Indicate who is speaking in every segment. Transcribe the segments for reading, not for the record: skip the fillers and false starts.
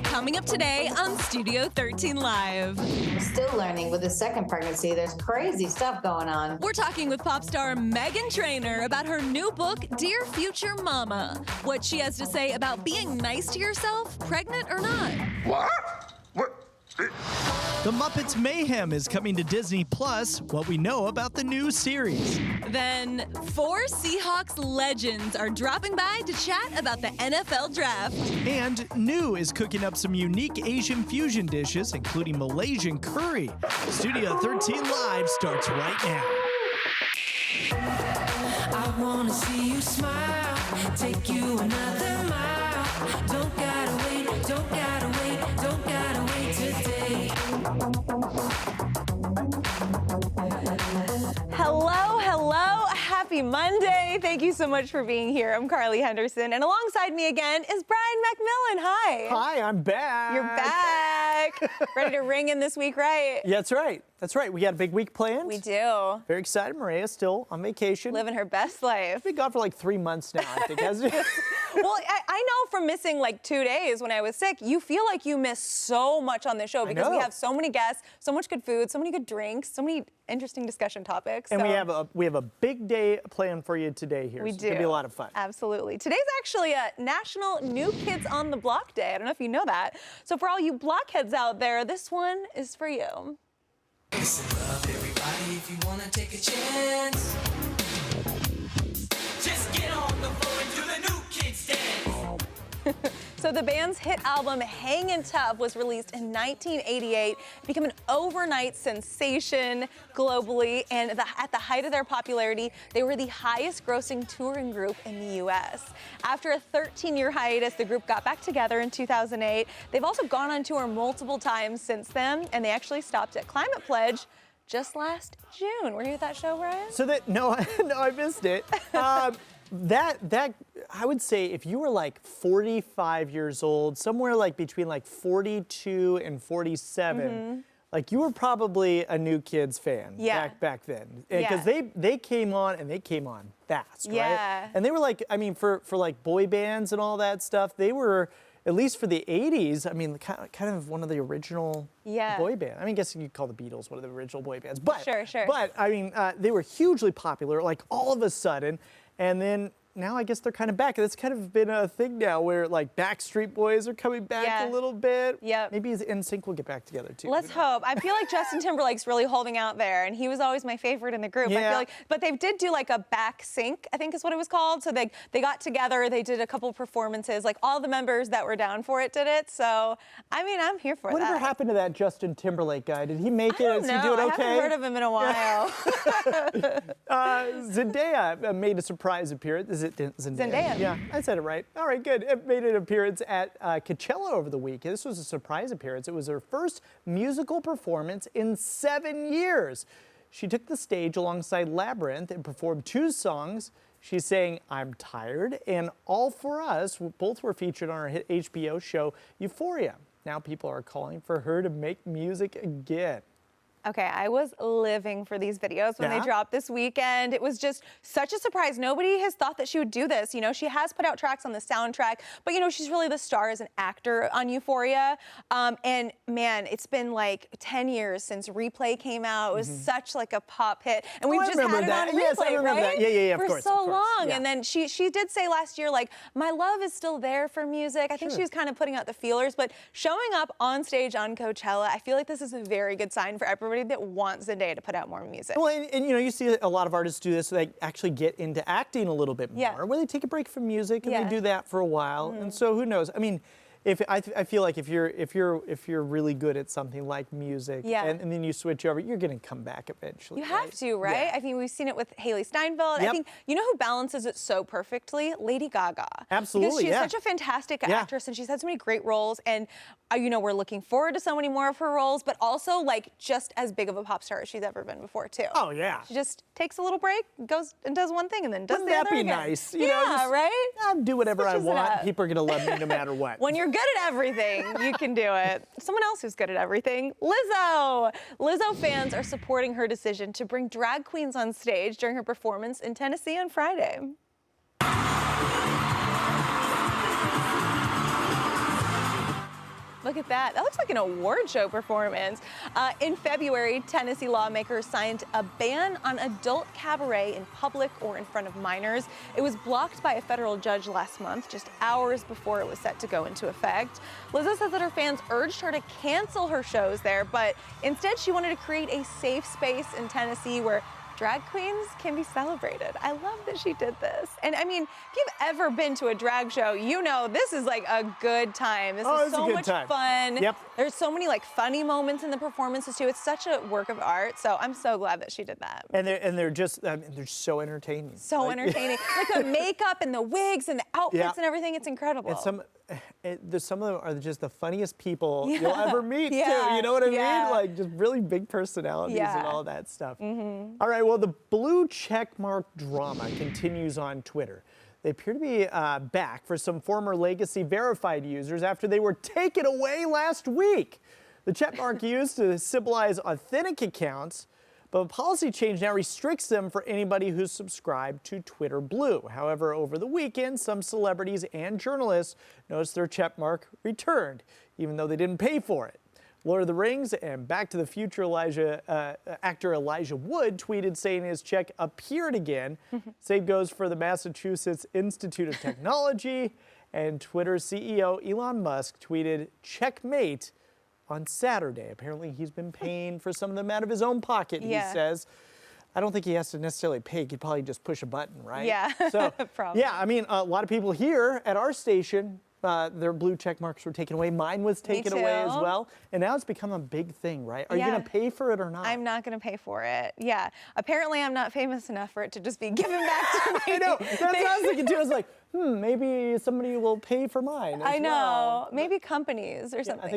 Speaker 1: Coming up today on Studio 13 Live.
Speaker 2: I'm still learning with the second pregnancy. There's crazy stuff going on.
Speaker 1: We're talking with pop star Meghan Trainor about her new book, Dear Future Mama. What she has to say about being nice to yourself, pregnant or not.
Speaker 3: What?
Speaker 4: The Muppets Mayhem is coming to Disney Plus, what we know about the new series.
Speaker 1: Then 4 Seahawks legends are dropping by to chat about the NFL draft.
Speaker 4: And New is cooking up some unique Asian fusion dishes, including Malaysian curry. Studio 13 Live starts right now.
Speaker 5: I wanna see you smile, take you another mile. Don't gotta wait, don't gotta wait, don't gotta wait today.
Speaker 6: Hello, hello, happy Monday. Thank you so much for being here. I'm Carly Henderson, and alongside me again is Brian McMillan. Hi.
Speaker 7: Hi, I'm back.
Speaker 6: You're back. Ready to ring in this week, right?
Speaker 7: Yeah, that's right. That's right. We got a big week planned.
Speaker 6: We do.
Speaker 7: Very excited. Mireya's still on vacation.
Speaker 6: Living her best life.
Speaker 7: She's been gone for like 3 months now, I think, hasn't she?
Speaker 6: Well, I know from missing like 2 days when I was sick, you feel like you miss so much on the show because we have so many guests, so much good food, so many good drinks, so many interesting discussion topics.
Speaker 7: And we have a big day planned for you today here.
Speaker 6: We
Speaker 7: so
Speaker 6: do.
Speaker 7: It's gonna be a lot of fun.
Speaker 6: Absolutely. Today's actually a National New Kids on the Block Day. I don't know if you know that. So for all you blockheads out there, this one is for you.
Speaker 5: Listen up, everybody, if you wanna take a chance. Just get on the floor and do the New Kids dance.
Speaker 6: So the band's hit album, Hangin' Tough, was released in 1988. It became an overnight sensation globally, and at the height of their popularity, they were the highest grossing touring group in the US. After a 13-year hiatus, the group got back together in 2008. They've also gone on tour multiple times since then, and they actually stopped at Climate Pledge just last June. Were you at that show, Brian?
Speaker 7: So no, I missed it. That I would say if you were like 45 years old, somewhere like between like 42 and 47, like you were probably a New Kids fan back then. Because they came on and they came on fast, right? And they were like, I mean, for like boy bands and all that stuff, they were, at least for the 80s, I mean, kind of one of the original boy bands. I mean, I guess you could call the Beatles one of the original boy bands. But,
Speaker 6: Sure.
Speaker 7: But, I mean, they were hugely popular, like all of a sudden. And then now I guess they're kind of back. It's kind of been a thing now where like Backstreet Boys are coming back a little bit. Maybe NSYNC will get back together too.
Speaker 6: Let's hope. I feel like Justin Timberlake's really holding out there, and he was always my favorite in the group. I feel like, but they did do like a back sync, I think is what it was called. So they got together, they did a couple performances, like all the members that were down for it did it. So, I mean, I'm here for that.
Speaker 7: Whatever happened to that Justin Timberlake guy? Did he make it? Is he doing okay?
Speaker 6: I haven't heard of him in a while.
Speaker 7: Zendaya made a surprise appearance. Is it
Speaker 6: Zendaya?
Speaker 7: Yeah, I said it right. All right, good. It made an appearance at Coachella over the week. This was a surprise appearance. It was her first musical performance in 7 years. She took the stage alongside Labyrinth and performed 2 songs. She sang I'm Tired and All For Us. Both were featured on her hit HBO show Euphoria. Now people are calling for her to make music again.
Speaker 6: Okay, I was living for these videos when they dropped this weekend. It was just such a surprise. Nobody has thought that she would do this. You know, she has put out tracks on the soundtrack, but you know, she's really the star as an actor on Euphoria. And man, it's been like 10 years since Replay came out. It was such like a pop hit. And we've just had it on Replay,
Speaker 7: yes, I remember
Speaker 6: right?
Speaker 7: that. Yeah,
Speaker 6: for
Speaker 7: of course.
Speaker 6: so long. And then she did say last year, like, my love is still there for music. I think she was kind of putting out the feelers, but showing up on stage on Coachella, I feel like this is a very good sign for everybody that wants Zendaya to put out more music.
Speaker 7: Well, and you know, you see a lot of artists do this, so they actually get into acting a little bit more, where they take a break from music and they do that for a while. And so who knows? I mean, I feel like if you're really good at something like music, and then you switch over, you're going to come back eventually.
Speaker 6: You have to, right? I mean, we've seen it with Haley Steinfeld. I think you know who balances it so perfectly? Lady Gaga.
Speaker 7: Absolutely,
Speaker 6: because she's such a fantastic actress, and she's had so many great roles. And you know, we're looking forward to so many more of her roles, but also like just as big of a pop star as she's ever been before too.
Speaker 7: Oh yeah.
Speaker 6: She just takes a little break, goes and does one thing, and then does
Speaker 7: Wouldn't
Speaker 6: the
Speaker 7: that
Speaker 6: other
Speaker 7: be
Speaker 6: again.
Speaker 7: nice? You know, just,
Speaker 6: right?
Speaker 7: I'll do whatever I
Speaker 6: Switches it
Speaker 7: want.
Speaker 6: up.
Speaker 7: People are going to love me no matter what.
Speaker 6: When you're good at everything, you can do it. Someone else who's good at everything, Lizzo. Lizzo fans are supporting her decision to bring drag queens on stage during her performance in Tennessee on Friday. Look at that. That looks like an award show performance. In February, Tennessee lawmakers signed a ban on adult cabaret in public or in front of minors. It was blocked by a federal judge last month, just hours before it was set to go into effect. Lizzo says that her fans urged her to cancel her shows there, but instead she wanted to create a safe space in Tennessee where drag queens can be celebrated. I love that she did this. And I mean, if you've ever been to a drag show, you know this is like a good time. This is so much fun.
Speaker 7: Yep.
Speaker 6: There's so many like funny moments in the performances too. It's such a work of art. So I'm so glad that she did that.
Speaker 7: And they're just they're so entertaining.
Speaker 6: So entertaining. Like the makeup and the wigs and the outfits and everything. It's incredible.
Speaker 7: And some of them are just the funniest people you'll ever meet too.
Speaker 6: Yeah.
Speaker 7: You know what I
Speaker 6: Yeah.
Speaker 7: mean? Like just really big personalities
Speaker 6: Yeah.
Speaker 7: and all that stuff. All right, well, the blue checkmark drama continues on Twitter. They appear to be back for some former Legacy verified users after they were taken away last week. The checkmark used to symbolize authentic accounts, but a policy change now restricts them for anybody who's subscribed to Twitter Blue. However, over the weekend, some celebrities and journalists noticed their checkmark returned, even though they didn't pay for it. Lord of the Rings and Back to the Future actor Elijah Wood tweeted saying his check appeared again. Same goes for the Massachusetts Institute of Technology, and Twitter CEO Elon Musk tweeted checkmate on Saturday. Apparently he's been paying for some of them out of his own pocket, he says. I don't think he has to necessarily pay. He could probably just push a button, right?
Speaker 6: Yeah,
Speaker 7: so,
Speaker 6: probably.
Speaker 7: Yeah, I mean, a lot of people here at our station, their blue check marks were taken away. Mine was taken away as well. And now it's become a big thing, right? Are you going to pay for it or not?
Speaker 6: I'm not going to pay for it. Yeah. Apparently, I'm not famous enough for it to just be given back to me.
Speaker 7: I know. That's what I was thinking too. I was like, maybe somebody will pay for mine.
Speaker 6: I know.
Speaker 7: Well.
Speaker 6: Maybe companies or something.
Speaker 7: I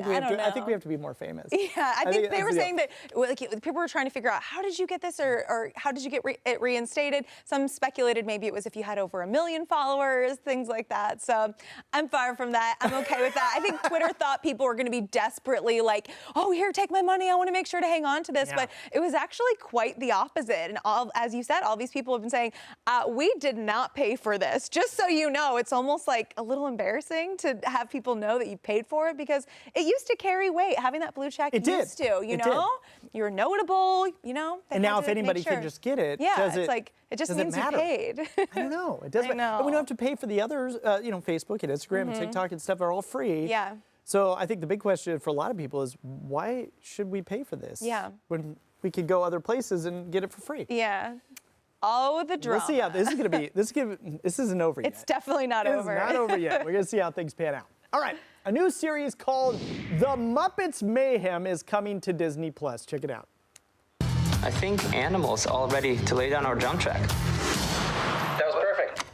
Speaker 7: think we have to be more famous.
Speaker 6: Yeah, I think they were saying that like, people were trying to figure out how did you get this or how did you get it reinstated. Some speculated maybe it was if you had over 1 million followers, things like that. So I'm far from that. I'm okay with that. I think Twitter thought people were going to be desperately like, oh, here, take my money. I want to make sure to hang on to this.
Speaker 7: Yeah.
Speaker 6: But it was actually quite the opposite. And as you said, all these people have been saying, we did not pay for this. Just so you know, it's almost like a little embarrassing to have people know that you paid for it because it used to carry weight. Having that blue check used to, you know? You're notable, you know?
Speaker 7: And now if anybody can just get it,
Speaker 6: it just means you paid.
Speaker 7: I don't know. It doesn't. And we don't have to pay for the others. Facebook and Instagram and TikTok and stuff are all free.
Speaker 6: Yeah.
Speaker 7: So I think the big question for a lot of people is why should we pay for this?
Speaker 6: Yeah.
Speaker 7: When we could go other places and get it for free.
Speaker 6: Yeah. Oh, the drama.
Speaker 7: We'll see how this is going to be. This isn't over yet.
Speaker 6: It's definitely not over.
Speaker 7: It's not over yet. We're going to see how things pan out. All right. A new series called The Muppets Mayhem is coming to Disney+. Check it out.
Speaker 3: I think animals all ready to lay down our jump track. That was perfect.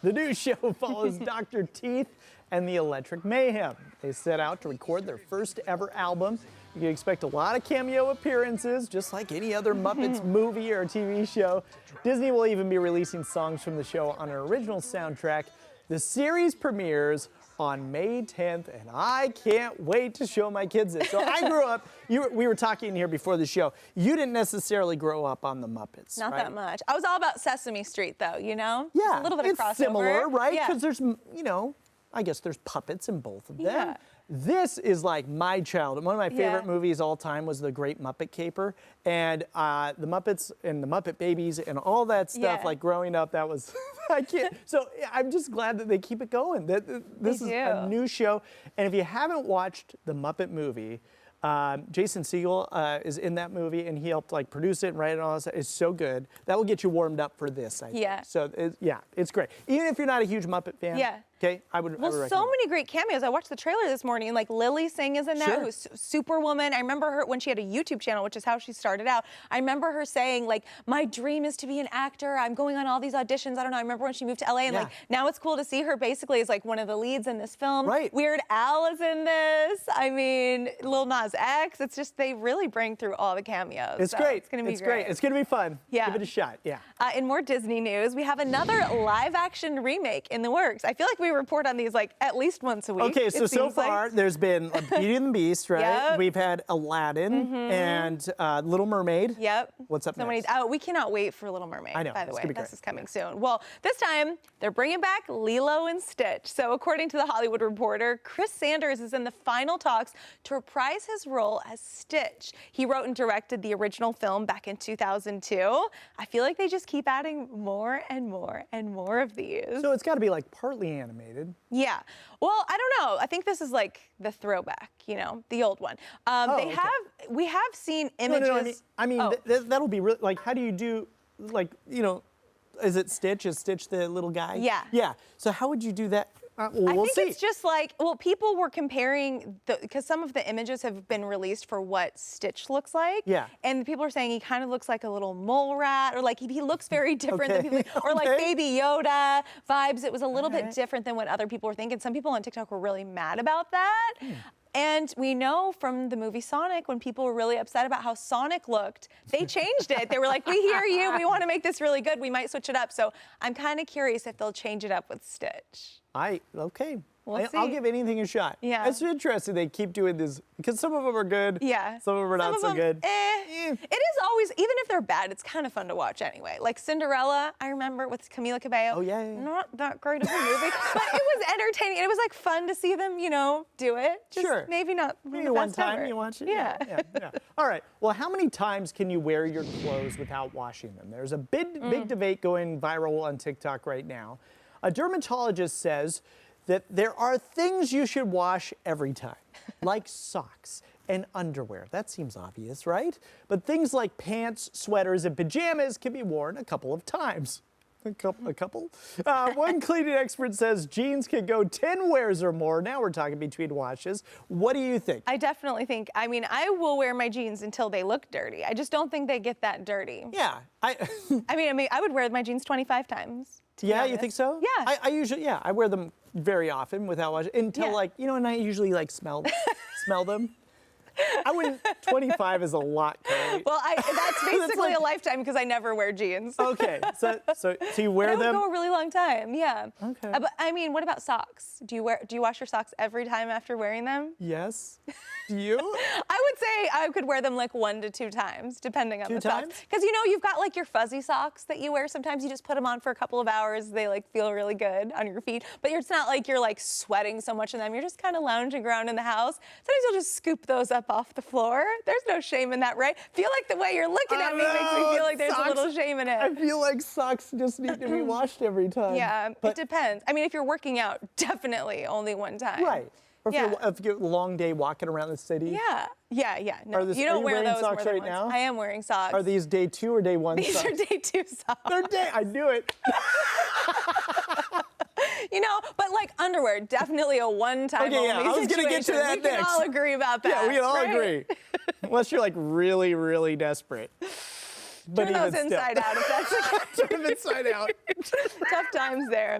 Speaker 7: The new show follows Dr. Teeth and the Electric Mayhem. They set out to record their first ever album. You can expect a lot of cameo appearances, just like any other Muppets movie or TV show. Disney will even be releasing songs from the show on an original soundtrack. The series premieres on May 10th, and I can't wait to show my kids this. So I grew up, we were talking here before the show, you didn't necessarily grow up on the Muppets,
Speaker 6: Not
Speaker 7: right?
Speaker 6: that much. I was all about Sesame Street, though, you know?
Speaker 7: Yeah,
Speaker 6: a little bit of
Speaker 7: it's
Speaker 6: crossover.
Speaker 7: similar, right?
Speaker 6: Yeah.
Speaker 7: Because there's, I guess there's puppets in both of them.
Speaker 6: Yeah.
Speaker 7: This is like my childhood. One of my favorite movies all time was The Great Muppet Caper. And the Muppets and the Muppet Babies and all that stuff, like growing up, that was, I can't. So I'm just glad that they keep it going. This is a new show. And if you haven't watched the Muppet movie, Jason Segel is in that movie, and he helped produce it and write it and all that. It's so good. That will get you warmed up for this, I think.
Speaker 6: Yeah.
Speaker 7: So it's great. Even if you're not a huge Muppet fan.
Speaker 6: Yeah.
Speaker 7: Okay, I would recommend
Speaker 6: so many great cameos. I watched the trailer this morning, and Lily Singh is in that, who's Superwoman. I remember her when she had a YouTube channel, which is how she started out. I remember her saying, my dream is to be an actor. I'm going on all these auditions. I don't know. I remember when she moved to LA, and now it's cool to see her basically as one of the leads in this film.
Speaker 7: Right.
Speaker 6: Weird Al is in this. I mean, Lil Nas X. It's just, they really bring through all the cameos.
Speaker 7: It's
Speaker 6: so
Speaker 7: great.
Speaker 6: It's going to be
Speaker 7: great. It's going to be fun.
Speaker 6: Yeah.
Speaker 7: Give it a shot. Yeah.
Speaker 6: In more Disney news, we have another live-action remake in the works. I feel like we report on these like at least once a week.
Speaker 7: Okay, so
Speaker 6: seems
Speaker 7: far
Speaker 6: like.
Speaker 7: there's been Beauty and the Beast, right?
Speaker 6: Yep.
Speaker 7: We've had Aladdin and Little Mermaid.
Speaker 6: Yep.
Speaker 7: What's up next?
Speaker 6: Oh, we cannot wait for Little Mermaid.
Speaker 7: I know,
Speaker 6: By the
Speaker 7: it's
Speaker 6: way,
Speaker 7: gonna be
Speaker 6: this
Speaker 7: great.
Speaker 6: is coming soon. Well, this time they're bringing back Lilo and Stitch. So according to the Hollywood Reporter, Chris Sanders is in the final talks to reprise his role as Stitch. He wrote and directed the original film back in 2002. I feel like they just keep adding more and more and more of these.
Speaker 7: So it's got to be like partly animated.
Speaker 6: Yeah. Well, I don't know. I think this is like the throwback, you know, the old one.
Speaker 7: Okay.
Speaker 6: We have seen
Speaker 7: No,
Speaker 6: images.
Speaker 7: I mean,
Speaker 6: Oh.
Speaker 7: that'll be really, like, how do you do, like, you know, is it Stitch? Is Stitch the little guy?
Speaker 6: Yeah.
Speaker 7: Yeah. So how would you do that? Well,
Speaker 6: I
Speaker 7: we'll
Speaker 6: think
Speaker 7: see.
Speaker 6: it's just like, well, people were comparing, because some of the images have been released for what Stitch looks like.
Speaker 7: Yeah.
Speaker 6: And people are saying he kind of looks like a little mole rat, or like he looks very different than
Speaker 7: Okay,
Speaker 6: people, or like
Speaker 7: okay.
Speaker 6: Baby Yoda vibes. It was a little bit
Speaker 7: Alright.
Speaker 6: different than what other people were thinking. Some people on TikTok were really mad about that. And we know from the movie Sonic, when people were really upset about how Sonic looked, they changed it. They were like, we hear you, we want to make this really good, we might switch it up. So I'm kind of curious if they'll change it up with Stitch.
Speaker 7: Okay.
Speaker 6: We'll
Speaker 7: I'll
Speaker 6: see.
Speaker 7: give anything a shot.
Speaker 6: Yeah.
Speaker 7: It's interesting they keep doing this, because some of them are good.
Speaker 6: Yeah.
Speaker 7: Some of them are not so good.
Speaker 6: It is always, even if they're bad, it's kind of fun to watch anyway. Like Cinderella, I remember with Camila Cabello.
Speaker 7: Oh, yeah.
Speaker 6: Not that great of a movie, but it was entertaining. And it was like fun to see them, you know, do it. Just
Speaker 7: Sure.
Speaker 6: maybe not
Speaker 7: Maybe
Speaker 6: the
Speaker 7: one
Speaker 6: best
Speaker 7: time
Speaker 6: ever.
Speaker 7: you watch it.
Speaker 6: Yeah.
Speaker 7: Yeah. All right. Well, how many times can you wear your clothes without washing them? There's a big debate going viral on TikTok right now. A dermatologist says that there are things you should wash every time, like socks and underwear. That seems obvious, right? But things like pants, sweaters, and pajamas can be worn a couple of times. A couple? One cleaning expert says jeans can go 10 wears or more. Now we're talking between washes. What do you think?
Speaker 6: I definitely think, I mean, I will wear my jeans until they look dirty. I just don't think they get that dirty.
Speaker 7: Yeah.
Speaker 6: I mean, I would wear my jeans 25 times. to be
Speaker 7: Yeah, you
Speaker 6: honest.
Speaker 7: think so?
Speaker 6: Yeah.
Speaker 7: I usually, I wear them very often without washing until
Speaker 6: Yeah.
Speaker 7: like, you know, and I usually like smell them. I wouldn't, 25 is a lot, Carly.
Speaker 6: Well, that's basically
Speaker 7: like-
Speaker 6: a lifetime because I never wear jeans.
Speaker 7: Okay, so you wear
Speaker 6: That would
Speaker 7: them?
Speaker 6: go a really long time, yeah.
Speaker 7: Okay.
Speaker 6: But I mean, what about socks? Do you wash your socks every time after wearing them?
Speaker 7: Yes. Do you?
Speaker 6: I would say I could wear them like 1 to 2 times, depending on
Speaker 7: Two
Speaker 6: the
Speaker 7: times?
Speaker 6: socks. Because you know, you've got like your fuzzy socks that you wear. Sometimes you just put them on for a couple of hours. They like feel really good on your feet. But it's not like you're like sweating so much in them. You're just kind of lounging around in the house. Sometimes you'll just scoop those up off the floor. There's no shame in that, right? Feel like the way you're looking at me makes me feel like there's
Speaker 7: Socks-
Speaker 6: a little shame in it.
Speaker 7: I feel like socks just need to be washed every time.
Speaker 6: Yeah, it
Speaker 7: But,
Speaker 6: depends. I mean, if you're working out, definitely only one time.
Speaker 7: right. Or if,
Speaker 6: Yeah.
Speaker 7: if you're a long day walking around the city.
Speaker 6: Yeah. No,
Speaker 7: Are this-
Speaker 6: you
Speaker 7: are
Speaker 6: don't
Speaker 7: you
Speaker 6: wear
Speaker 7: wearing
Speaker 6: those
Speaker 7: socks
Speaker 6: more than
Speaker 7: right
Speaker 6: once.
Speaker 7: now?
Speaker 6: I am wearing socks.
Speaker 7: Are these day 2 or day 1
Speaker 6: These
Speaker 7: socks?
Speaker 6: are day 2 socks.
Speaker 7: They're day, I knew it.
Speaker 6: You know, but like underwear, definitely a one-time
Speaker 7: Okay, yeah,
Speaker 6: only
Speaker 7: I was gonna get to
Speaker 6: situation.
Speaker 7: that
Speaker 6: We can
Speaker 7: next.
Speaker 6: all agree about that.
Speaker 7: Yeah, we can all
Speaker 6: right?
Speaker 7: agree. Unless you're like really, really desperate. But
Speaker 6: Turn those
Speaker 7: even
Speaker 6: inside
Speaker 7: still.
Speaker 6: out if that's the case.
Speaker 7: Turn them inside out.
Speaker 6: Tough times there.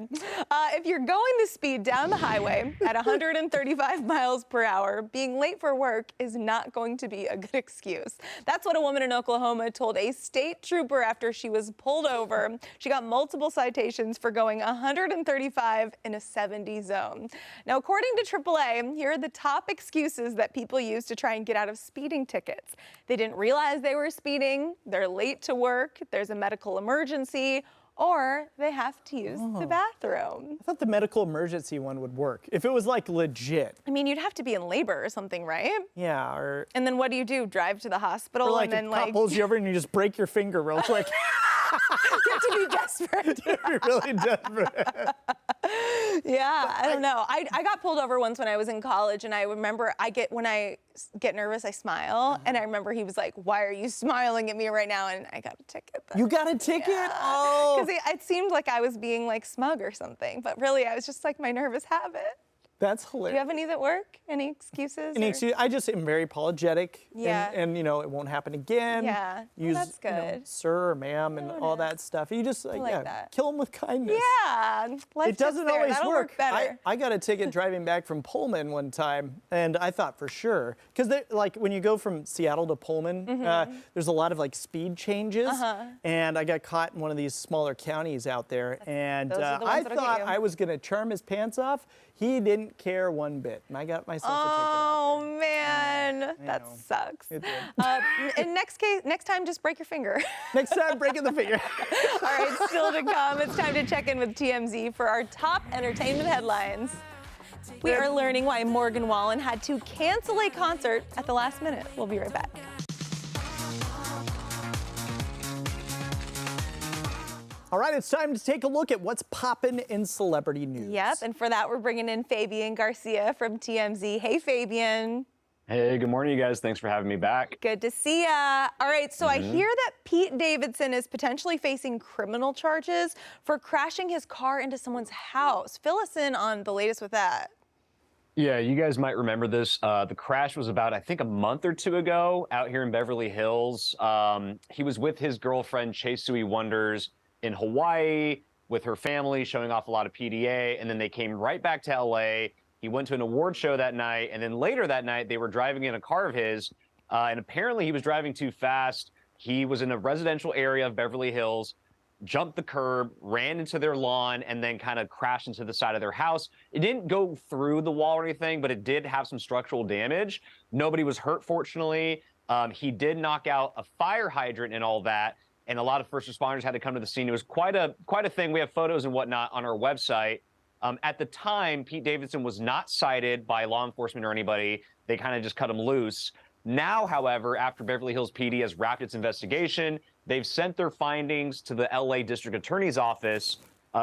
Speaker 6: If you're going to speed down the highway at 135 miles per hour, being late for work is not going to be a good excuse. That's what a woman in Oklahoma told a state trooper after she was pulled over. She got multiple citations for going 135 in a 70 zone. Now, according to AAA, here are the top excuses that people use to try and get out of speeding tickets. They didn't realize they were speeding, they're late to work, there's a medical emergency, or they have to use the bathroom.
Speaker 7: I thought the medical emergency one would work. If it was like legit.
Speaker 6: I mean, you'd have to be in labor or something, right?
Speaker 7: Yeah, or
Speaker 6: And then what do? Drive to the hospital
Speaker 7: like
Speaker 6: and then
Speaker 7: a cop
Speaker 6: like
Speaker 7: pulls you over and you just break your finger real quick.
Speaker 6: you have to be desperate.
Speaker 7: You're really desperate.
Speaker 6: Yeah, I don't know. I got pulled over once when I was in college, and I remember when I get nervous, I smile, and I remember he was like, "Why are you smiling at me right now?" And I got a ticket.
Speaker 7: You got a ticket? Oh.
Speaker 6: Because it seemed like I was being like smug or something, but really I was just like my nervous habit.
Speaker 7: That's
Speaker 6: Do you
Speaker 7: hilarious.
Speaker 6: have any that work? Any excuses?
Speaker 7: Any
Speaker 6: or-
Speaker 7: excuse, I just am very apologetic.
Speaker 6: Yeah.
Speaker 7: And you know, it won't happen again.
Speaker 6: Yeah. Well,
Speaker 7: Use,
Speaker 6: that's
Speaker 7: you know,
Speaker 6: good.
Speaker 7: sir or ma'am and all that stuff. You just,
Speaker 6: like that.
Speaker 7: kill them with kindness.
Speaker 6: Yeah. Life
Speaker 7: It doesn't
Speaker 6: gets there.
Speaker 7: always
Speaker 6: That'll
Speaker 7: work.
Speaker 6: better.
Speaker 7: I got a ticket driving back from Pullman one time, and I thought for sure, because like when you go from Seattle to Pullman, there's a lot of like speed changes, and I got caught in one of these smaller counties out there, and
Speaker 6: those are the
Speaker 7: I
Speaker 6: ones that'll get
Speaker 7: thought
Speaker 6: you.
Speaker 7: I was gonna charm his pants off. He didn't care one bit, and I got myself a ticket.
Speaker 6: Oh man, that
Speaker 7: know.
Speaker 6: sucks.
Speaker 7: It did.
Speaker 6: In next time, just break your finger.
Speaker 7: Next time, breaking the finger.
Speaker 6: All right, still to come. It's time to check in with TMZ for our top entertainment headlines. We are learning why Morgan Wallen had to cancel a concert at the last minute. We'll be right back.
Speaker 7: All right, it's time to take a look at what's poppin' in celebrity news.
Speaker 6: Yep, and for that, we're bringing in Fabian Garcia from TMZ. Hey, Fabian.
Speaker 8: Hey, good morning, you guys. Thanks for having me back.
Speaker 6: Good to see ya. All right, so I hear that Pete Davidson is potentially facing criminal charges for crashing his car into someone's house. Fill us in on the latest with that.
Speaker 8: Yeah, you guys might remember this. The crash was about, I think, a month or two ago out here in Beverly Hills. He was with his girlfriend, Chase Sui Wonders, in Hawaii with her family, showing off a lot of PDA, and then they came right back to LA. He went to an award show that night, and then later that night, they were driving in a car of his, and apparently he was driving too fast. He was in a residential area of Beverly Hills, jumped the curb, ran into their lawn, and then kind of crashed into the side of their house. It didn't go through the wall or anything, but it did have some structural damage. Nobody was hurt, fortunately. He did knock out a fire hydrant and all that, and a lot of first responders had to come to the scene. It was quite a thing. We have photos and whatnot on our website. At the time, Pete Davidson was not cited by law enforcement or anybody. They kind of just cut him loose. Now, however, after Beverly Hills PD has wrapped its investigation, they've sent their findings to the LA District Attorney's Office,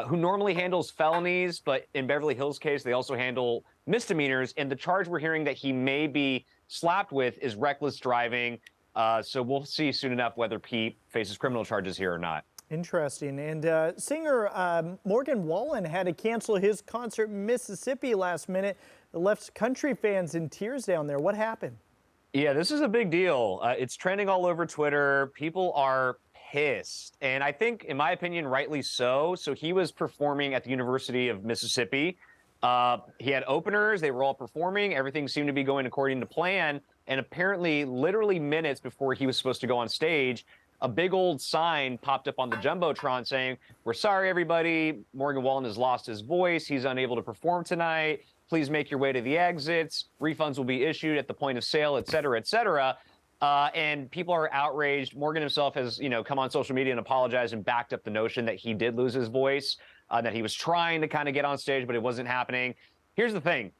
Speaker 8: who normally handles felonies, but in Beverly Hills' case, they also handle misdemeanors. And the charge we're hearing that he may be slapped with is reckless driving. So we'll see soon enough whether Pete faces criminal charges here or not.
Speaker 7: Interesting. And singer Morgan Wallen had to cancel his concert in Mississippi last minute. It left country fans in tears down there. What happened?
Speaker 8: Yeah, this is a big deal. It's trending all over Twitter. People are pissed. And I think, in my opinion, rightly so. So he was performing at the University of Mississippi. He had openers. They were all performing. Everything seemed to be going according to plan. And apparently, literally minutes before he was supposed to go on stage, a big old sign popped up on the Jumbotron saying, "We're sorry, everybody. Morgan Wallen has lost his voice. He's unable to perform tonight. Please make your way to the exits. Refunds will be issued at the point of sale, et cetera, et cetera." And people are outraged. Morgan himself has, come on social media and apologized and backed up the notion that he did lose his voice, that he was trying to kind of get on stage, but it wasn't happening. Here's the thing.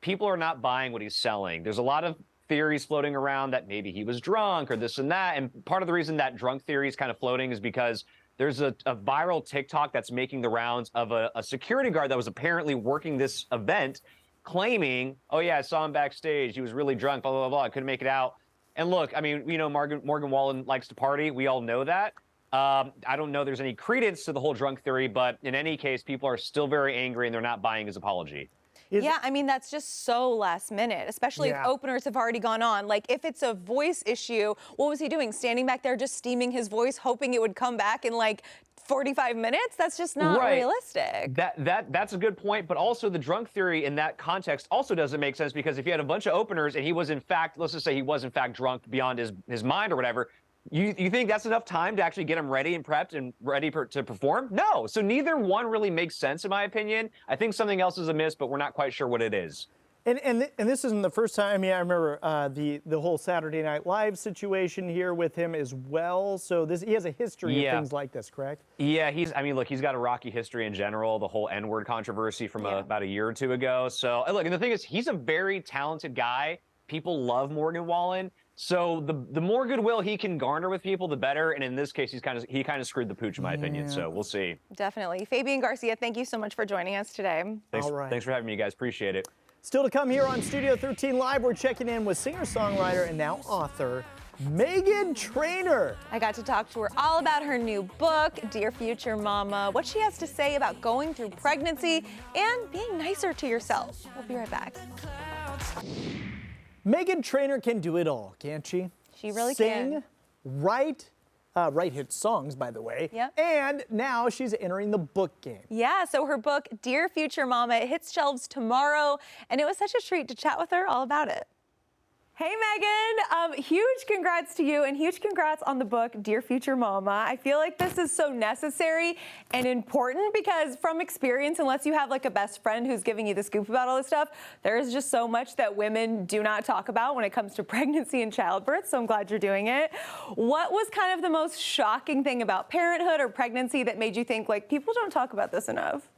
Speaker 8: People are not buying what he's selling. There's a lot of theories floating around that maybe he was drunk or this and that. And part of the reason that drunk theory is kind of floating is because there's a viral TikTok that's making the rounds of a security guard that was apparently working this event claiming, "Oh yeah, I saw him backstage. He was really drunk, blah, blah, blah. I couldn't make it out." And look, I mean, Morgan Wallen likes to party. We all know that. I don't know there's any credence to the whole drunk theory, but in any case, people are still very angry and they're not buying his apology.
Speaker 6: Yeah, I mean, that's just so last minute, especially if openers have already gone on. Like, if it's a voice issue, what was he doing? Standing back there just steaming his voice, hoping it would come back in like 45 minutes? That's just not realistic.
Speaker 8: That's a good point, but also the drunk theory in that context also doesn't make sense, because if you had a bunch of openers and he was in fact, let's just say he was in fact drunk beyond his mind or whatever, you think that's enough time to actually get him ready and prepped and ready to perform? No. So neither one really makes sense, in my opinion. I think something else is amiss, but we're not quite sure what it is.
Speaker 7: And this isn't the first time. I mean, I remember the whole Saturday Night Live situation here with him as well. So he has a history of things like this, correct?
Speaker 8: Yeah, he's got a rocky history in general, the whole N-word controversy from about a year or two ago. So look, and the thing is, he's a very talented guy. People love Morgan Wallen. So the more goodwill he can garner with people, the better. And in this case, he kind of screwed the pooch, in my opinion. So we'll see.
Speaker 6: Definitely. Fabian Garcia, thank you so much for joining us today.
Speaker 8: Thanks,
Speaker 7: All right.
Speaker 8: Thanks for having me, you guys. Appreciate it.
Speaker 7: Still to come here on Studio 13 Live, we're checking in with singer-songwriter and now author Meghan Trainor.
Speaker 6: I got to talk to her all about her new book, Dear Future Mama, what she has to say about going through pregnancy and being nicer to yourself. We'll be right back.
Speaker 7: Meghan Trainor can do it all, can't she?
Speaker 6: She really
Speaker 7: Sing,
Speaker 6: can.
Speaker 7: write hit songs, by the way.
Speaker 6: Yep.
Speaker 7: And now she's entering the book game.
Speaker 6: Yeah, so her book, Dear Future Mama, it hits shelves tomorrow, and it was such a treat to chat with her all about it. Hey, Meghan, huge congrats to you and huge congrats on the book, Dear Future Mama. I feel like this is so necessary and important because from experience, unless you have like a best friend who's giving you the scoop about all this stuff, there is just so much that women do not talk about when it comes to pregnancy and childbirth, so I'm glad you're doing it. What was kind of the most shocking thing about parenthood or pregnancy that made you think like people don't talk about this enough?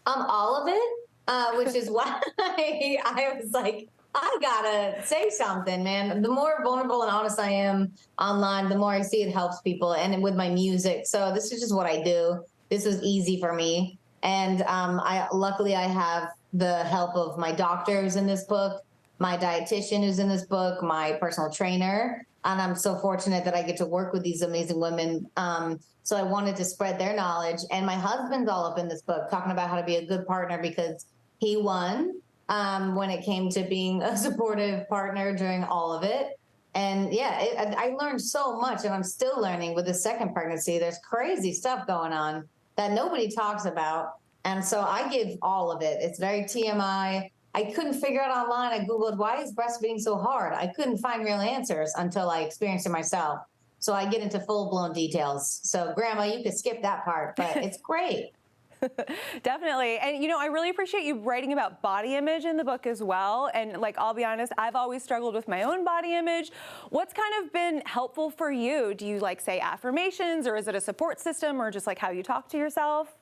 Speaker 2: All of it, which is why I was like, I gotta say something, man. The more vulnerable and honest I am online, the more I see it helps people, and with my music. So this is just what I do. This was easy for me, and luckily I have the help of my doctors in this book, my dietitian who's in this book, my personal trainer, and I'm so fortunate that I get to work with these amazing women. So I wanted to spread their knowledge, and my husband's all up in this book, talking about how to be a good partner because he won. When it came to being a supportive partner during all of it. And yeah, I learned so much, and I'm still learning with the second pregnancy. There's crazy stuff going on that nobody talks about. And so I give all of it. It's very TMI. I couldn't figure out online. I Googled, why is breastfeeding so hard? I couldn't find real answers until I experienced it myself. So I get into full-blown details. So Grandma, you could skip that part, but it's great.
Speaker 6: Definitely. And, you know, I really appreciate you writing about body image in the book as well. And, like, I'll be honest, I've always struggled with my own body image. What's kind of been helpful for you? Do you, like, say affirmations, or is it a support system, or just, like, how you talk to yourself?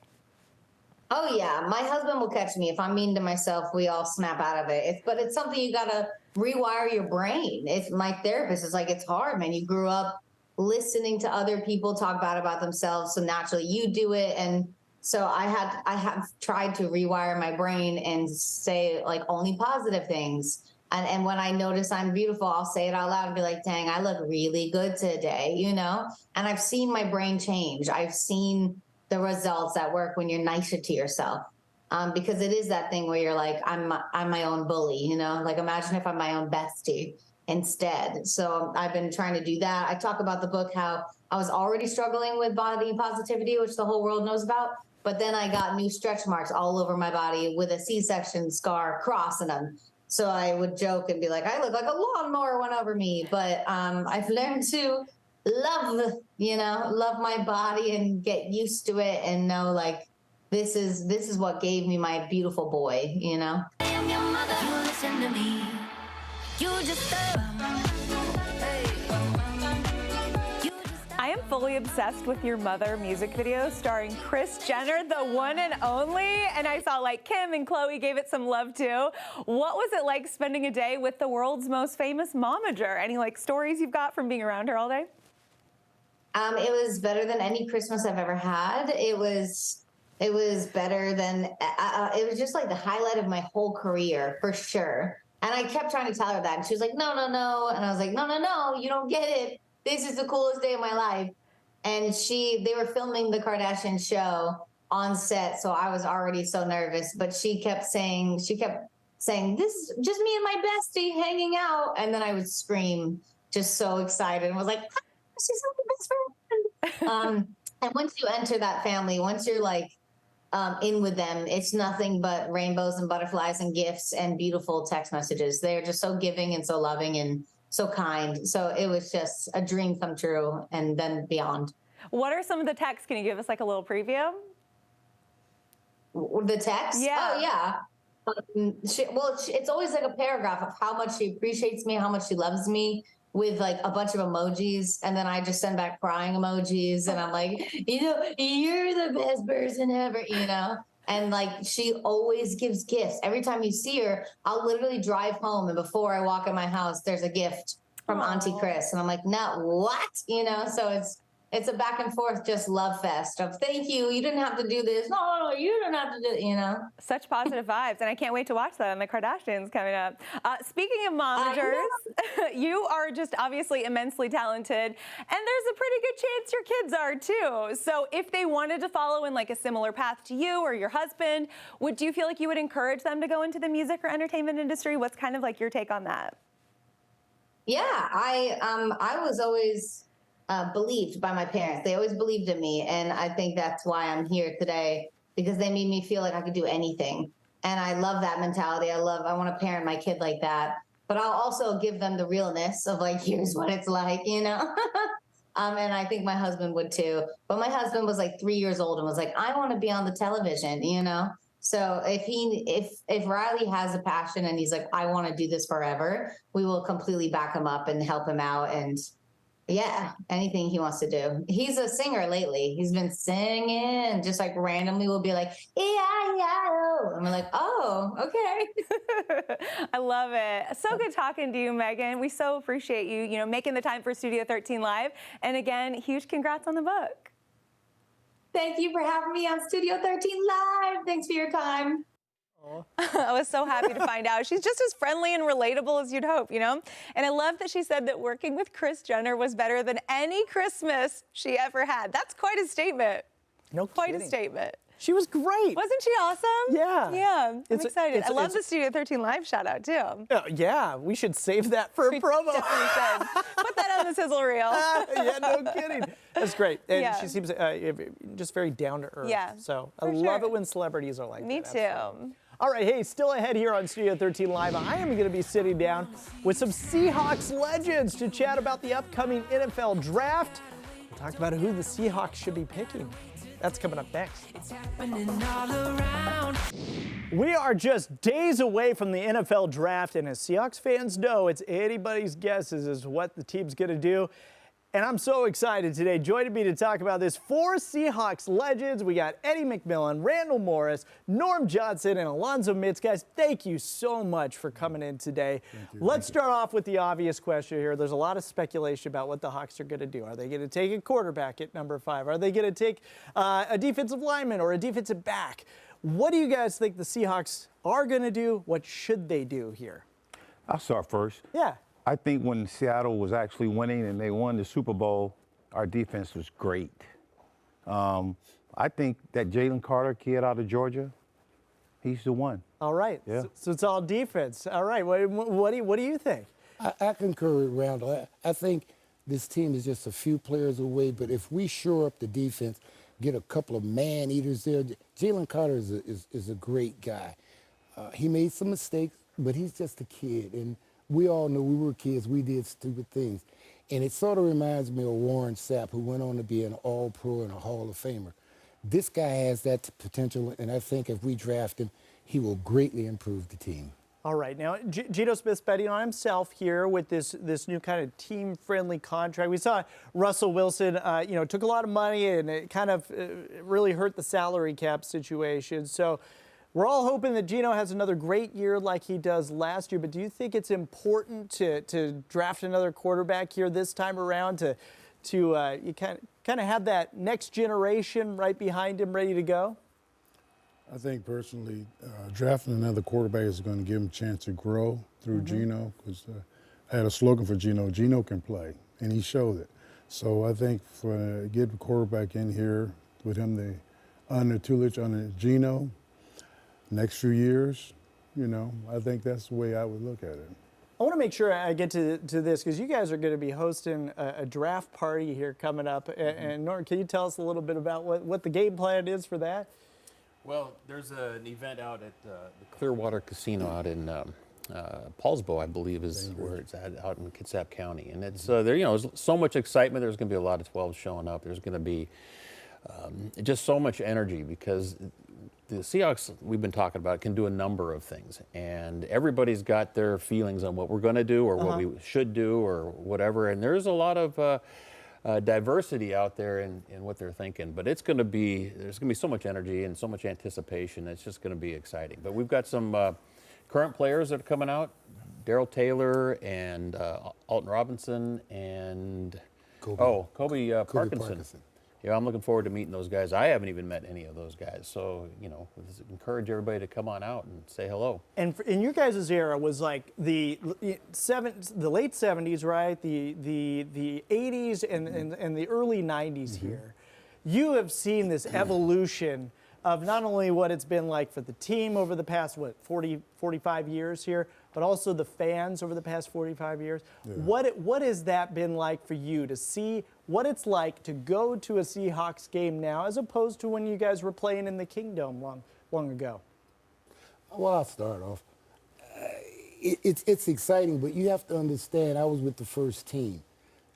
Speaker 2: Oh, yeah. My husband will catch me. If I'm mean to myself, we all snap out of it. But it's something you got to rewire your brain. It's my therapist is like, it's hard, man. You grew up listening to other people talk bad about themselves, so naturally you do it. And so I have tried to rewire my brain and say like only positive things. And when I notice I'm beautiful, I'll say it out loud and be like, dang, I look really good today, you know? And I've seen my brain change. I've seen the results that work when you're nicer to yourself. Because it is that thing where you're like, I'm my own bully, you know? Like imagine if I'm my own bestie instead. So I've been trying to do that. I talk about the book, how I was already struggling with body positivity, which the whole world knows about. But then I got new stretch marks all over my body with a C-section scar crossing them. So I would joke and be like, I look like a lawnmower went over me. But I've learned to love my body and get used to it and know like this is what gave me my beautiful boy, you know?
Speaker 5: I am your mother. You listen to me. You just
Speaker 6: I am fully obsessed with your Mother music video starring Kris Jenner, the one and only. And I saw like Kim and Chloe gave it some love too. What was it like spending a day with the world's most famous momager? Any like stories you've got from being around her all day?
Speaker 2: It was better than any Christmas I've ever had. It was better than, it was just like the highlight of my whole career for sure. And I kept trying to tell her that. And she was like, no. And I was like, no, you don't get it. This is the coolest day of my life. And they were filming the Kardashian show on set. So I was already so nervous, but she kept saying, this is just me and my bestie hanging out. And then I would scream, just so excited, and was like, she's my best friend. And once you enter that family, once you're like in with them, it's nothing but rainbows and butterflies and gifts and beautiful text messages. They're just so giving and so loving and so kind. So it was just a dream come true and then beyond.
Speaker 6: What are some of the texts? Can you give us like a little preview?
Speaker 2: The text?
Speaker 6: Yeah.
Speaker 2: Oh, yeah. It's always like a paragraph of how much she appreciates me, how much she loves me, with like a bunch of emojis. And then I just send back crying emojis. And I'm like, you're the best person ever, you know? And like, she always gives gifts. Every time you see her, I'll literally drive home. And before I walk in my house, there's a gift from Auntie Kris. And I'm like, no, what? You know, so it's it's a back and forth, just love fest of thank you. You didn't have to do this. No, you didn't have to do, you know.
Speaker 6: Such positive vibes, and I can't wait to watch that on the Kardashians coming up. Speaking of momagers, you are just obviously immensely talented, and there's a pretty good chance your kids are too. So if they wanted to follow in like a similar path to you or your husband, would you feel like you would encourage them to go into the music or entertainment industry? What's kind of like your take on that?
Speaker 2: Yeah, I was always believed by my parents. They always believed in me, and I think that's why I'm here today, because they made me feel like I could do anything. And I love that mentality. I want to parent my kid like that. But I'll also give them the realness of like, here's what it's like, you know? And I think my husband would too. But my husband was like 3 years old and was like, I want to be on the television, you know? So if Riley has a passion and he's like, I want to do this forever, we will completely back him up and help him out. And yeah, anything he wants to do. He's a singer lately. He's been singing, just like randomly will be like, E-I-E-I-O. And we're like, oh, okay.
Speaker 6: I love it. So good talking to you, Meghan. We so appreciate you, making the time for Studio 13 Live. And again, huge congrats on the book.
Speaker 2: Thank you for having me on Studio 13 Live. Thanks for your time.
Speaker 6: I was so happy to find out. She's just as friendly and relatable as you'd hope, And I love that she said that working with Kris Jenner was better than any Christmas she ever had. That's quite a statement.
Speaker 7: No
Speaker 6: Quite
Speaker 7: kidding.
Speaker 6: a statement.
Speaker 7: She was great.
Speaker 6: Wasn't she awesome?
Speaker 7: Yeah.
Speaker 6: Yeah, I'm excited. I love
Speaker 7: it's-
Speaker 6: the Studio 13 Live shout out too.
Speaker 7: Yeah, we should save that for a promo.
Speaker 6: Definitely should. Put that on the sizzle reel.
Speaker 7: Yeah, no kidding. That's great. And
Speaker 6: Yeah.
Speaker 7: she seems just very down to earth.
Speaker 6: Yeah,
Speaker 7: So I
Speaker 6: for
Speaker 7: love
Speaker 6: sure.
Speaker 7: it when celebrities are like
Speaker 6: Me
Speaker 7: that.
Speaker 6: too.
Speaker 7: Absolutely. All right, hey, still ahead here on Studio 13 Live. I am going to be sitting down with some Seahawks legends to chat about the upcoming NFL draft. We'll talk about who the Seahawks should be picking. That's coming up next.
Speaker 5: It's happening all around.
Speaker 7: We are just days away from the NFL draft, and as Seahawks fans know, it's anybody's guesses as what the team's going to do. And I'm so excited today. Joining me to talk about this, 4 Seahawks legends. We got Eddie McMillan, Randall Morris, Norm Johnson, and Alonzo Mitz. Guys, thank you so much for coming in today. Let's start off with the obvious question here. There's a lot of speculation about what the Hawks are going to do. Are they going to take a quarterback at number 5? Are they going to take a defensive lineman or a defensive back? What do you guys think the Seahawks are going to do? What should they do here?
Speaker 9: I'll start first.
Speaker 7: Yeah.
Speaker 9: I think when Seattle was actually winning and they won the Super Bowl, our defense was great. I think that Jalen Carter kid out of Georgia, he's the one.
Speaker 7: All right.
Speaker 9: Yeah.
Speaker 7: So it's all defense. All right. What do you think?
Speaker 10: I concur with Randall. I think this team is just a few players away, but if we shore up the defense, get a couple of man-eaters there, Jalen Carter is a great guy. He made some mistakes, but he's just a kid. And we all know we were kids, we did stupid things. And it sort of reminds me of Warren Sapp, who went on to be an All-Pro and a Hall of Famer. This guy has that potential, and I think if we draft him, he will greatly improve the team.
Speaker 7: All right. Now, Geno Smith's betting on himself here with this new kind of team-friendly contract. We saw Russell Wilson, took a lot of money, and it kind of really hurt the salary cap situation. So we're all hoping that Geno has another great year like he does last year. But do you think it's important to draft another quarterback here this time around to you kind of have that next generation right behind him ready to go?
Speaker 11: I think personally, drafting another quarterback is going to give him a chance to grow through Geno, because I had a slogan for Geno: Geno can play, and he showed it. So I think for get a quarterback in here with him under tutelage under Geno, next few years, I think that's the way I would look at it.
Speaker 7: I want to make sure I get to this because you guys are going to be hosting a draft party here coming up. And Norm, can you tell us a little bit about what the game plan is for that?
Speaker 12: Well, there's an event out at the Clearwater Casino out in Paulsbo, I believe, is where it's at, out in Kitsap County, and it's there's so much excitement. There's going to be a lot of 12s showing up. There's going to be just so much energy because the Seahawks we've been talking about can do a number of things, and everybody's got their feelings on what we're going to do or what we should do or whatever. And there's a lot of diversity out there in what they're thinking, but there's going to be so much energy and so much anticipation. It's just going to be exciting. But we've got some current players that are coming out: Darrell Taylor and Alton Robinson and Kobe Parkinson. Yeah, I'm looking forward to meeting those guys. I haven't even met any of those guys, so encourage everybody to come on out and say hello.
Speaker 7: And in your guys' era was like the late 70s, right? The 80s and the early 90s here. You have seen this evolution of not only what it's been like for the team over the past 45 years here, but also the fans over the past 45 years. Yeah. What has that been like for you to see what it's like to go to a Seahawks game now as opposed to when you guys were playing in the Kingdom long ago?
Speaker 10: Well, I'll start off. It's exciting, but you have to understand I was with the first team.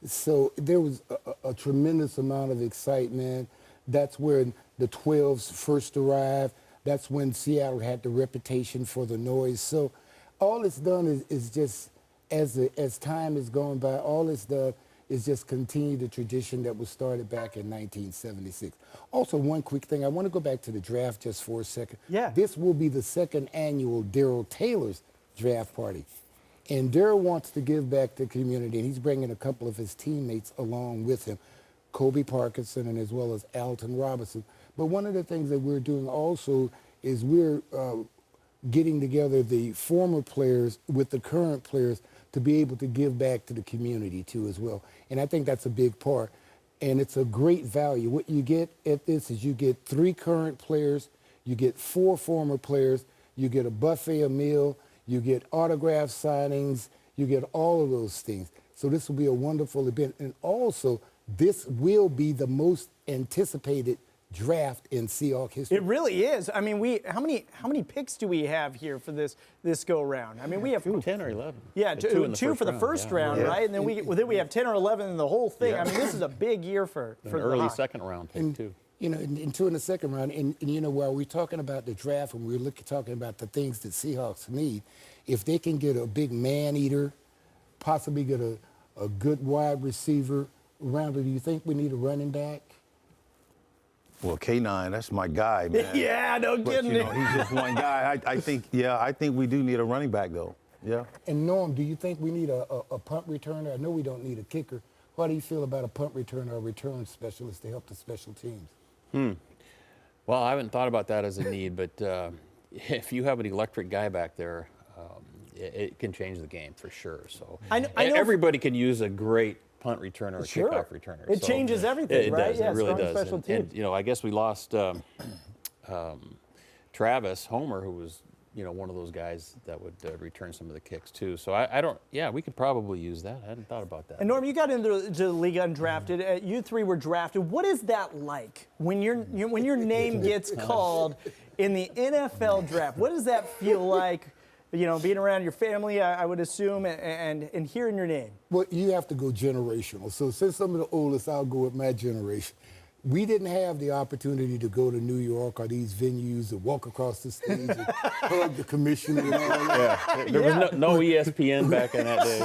Speaker 10: So there was a tremendous amount of excitement. That's where the 12s first arrived. That's when Seattle had the reputation for the noise. So all it's done is just, as time has gone by, all it's done is just continue the tradition that was started back in 1976. Also, one quick thing. I want to go back to the draft just for a second.
Speaker 7: Yeah.
Speaker 10: This will be the second annual Darryl Taylor's draft party. And Darryl wants to give back to the community, and he's bringing a couple of his teammates along with him, Kobe Parkinson and as well as Alton Robinson. But one of the things that we're doing also is we're getting together the former players with the current players to be able to give back to the community too as well. And I think that's a big part. And it's a great value. What you get at this is you get 3 current players, you get 4 former players, you get a buffet a meal, you get autograph signings, you get all of those things. So this will be a wonderful event. And also, this will be the most anticipated draft in Seahawks history.
Speaker 7: It really is. I mean, how many picks do we have here for this go round? I mean, we have
Speaker 12: 10 or 11.
Speaker 7: Yeah, two for the first round, right? And then we have 10 or 11 in the whole thing. Yeah. I mean, this is a big year for
Speaker 12: an
Speaker 7: the
Speaker 12: early
Speaker 7: Hawks.
Speaker 12: second round pick too.
Speaker 10: And 2 in the second round. And while we're talking about the draft and we're talking about the things that Seahawks need, if they can get a big man eater, possibly get a good wide receiver around it, do you think we need a running back?
Speaker 9: Well, K9, that's my guy, man.
Speaker 7: Yeah, no kidding.
Speaker 9: But, he's just one guy. I think we do need a running back, though. Yeah.
Speaker 10: And Norm, do you think we need a punt returner? I know we don't need a kicker. How do you feel about a punt returner or a return specialist to help the special teams?
Speaker 12: Well, I haven't thought about that as a need, but if you have an electric guy back there, it can change the game for sure. So I know everybody can use a great punt returner or kickoff returner.
Speaker 7: It changes everything,
Speaker 12: it
Speaker 7: right?
Speaker 12: Does, it really does.
Speaker 7: Special teams.
Speaker 12: And I guess we lost Travis Homer, who was one of those guys that would return some of the kicks too. So we could probably use that. I hadn't thought about that.
Speaker 7: And Norm, you got into the league undrafted. You 3 were drafted. What is that like when your name gets called in the NFL draft? What does that feel like? Being around your family, I would assume, and hearing your name.
Speaker 10: Well, you have to go generational. So since I'm the oldest, I'll go with my generation. We didn't have the opportunity to go to New York or these venues and walk across the stage and hug the commissioner and all that.
Speaker 12: Yeah, there was no ESPN back in that day.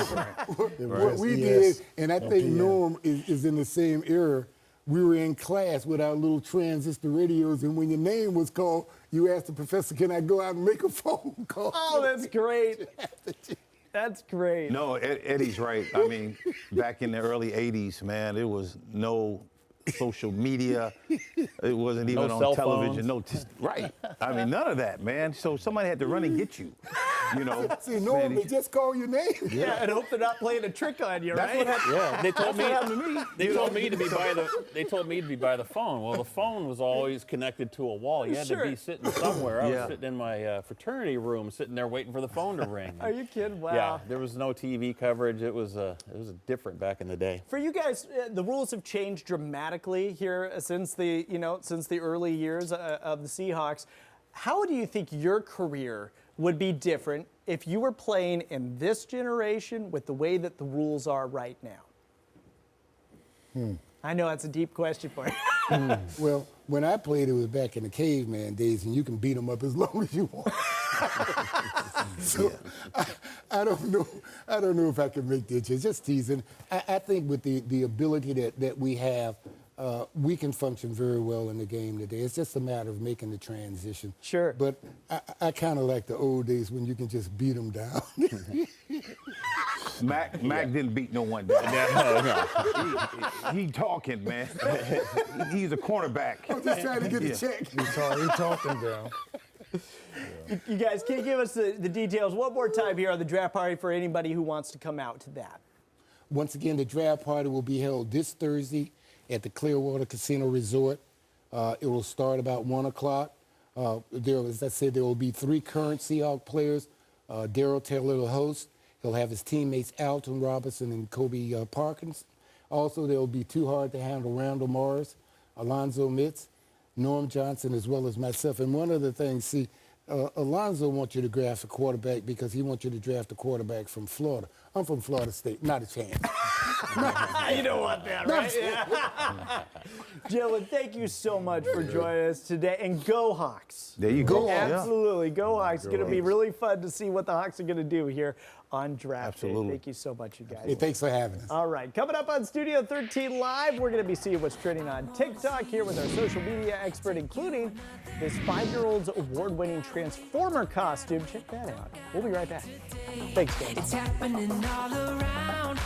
Speaker 10: What we did, and I think Norm is in the same era, we were in class with our little transistor radios, and when your name was called, you asked the professor, can I go out and make a phone call?
Speaker 7: Oh, that's great. That's great.
Speaker 9: No, Eddie's right. I mean, back in the early 80s, man, there was no social media. It wasn't even on television. Right. I mean, none of that, man. So somebody had to run and get you.
Speaker 10: See, Norm, they just call your name.
Speaker 7: Yeah, and hope they're not playing a trick on you,
Speaker 9: That's
Speaker 7: right?
Speaker 9: what happened.
Speaker 12: Yeah, they told me.
Speaker 7: That's what happened to me.
Speaker 12: They told me to be by the phone. Well, the phone was always connected to a wall. You had to be sitting somewhere. I was sitting in my fraternity room, sitting there waiting for the phone to ring.
Speaker 7: Are you kidding? Wow.
Speaker 12: Yeah, there was no TV coverage. It was different back in the day.
Speaker 7: For you guys, the rules have changed dramatically here since the early years of the Seahawks. How do you think your career would be different if you were playing in this generation with the way that the rules are right now? I know that's a deep question for you.
Speaker 10: Well, when I played, it was back in the caveman days, and you can beat them up as long as you want. So I don't know if I can make the change. Just teasing. I think with the ability that we have, we can function very well in the game today. It's just a matter of making the transition.
Speaker 7: Sure.
Speaker 10: But I kind of like the old days when you can just beat them down.
Speaker 9: Mac didn't beat no one down. He talking, man. He's a cornerback.
Speaker 10: I'm just trying to get a check.
Speaker 11: He talking down.
Speaker 7: You guys, can you give us the details one more time here on the draft party for anybody who wants to come out to that?
Speaker 10: Once again, the draft party will be held this Thursday at the Clearwater Casino Resort. It will start about 1 o'clock. As I said, there will be 3 current Seahawks players. Darryl Taylor will host. He'll have his teammates Alton Robinson and Kobe Parkins. Also, there will be 2 hard-to-handle Randall Morris, Alonzo Mitz, Norm Johnson, as well as myself. And one of the things, see, Alonzo wants you to draft a quarterback because he wants you to draft a quarterback from Florida. I'm from Florida State, not a chance.
Speaker 7: You don't want that, right? Yeah. Jalen, thank you so much for joining us today. And go Hawks.
Speaker 9: There you go.
Speaker 7: Absolutely. Go Hawks. It's going to be really fun to see what the Hawks are going to do here on draft day.
Speaker 9: Absolutely.
Speaker 7: Thank you so much, you guys.
Speaker 10: Hey, thanks for having us.
Speaker 7: All right. Coming up on Studio 13 Live, we're going to be seeing what's trending on TikTok here with our social media expert, including this 5-year-old's award-winning Transformer costume. Check that out. We'll be right back. Thanks, guys.
Speaker 5: It's happening all around.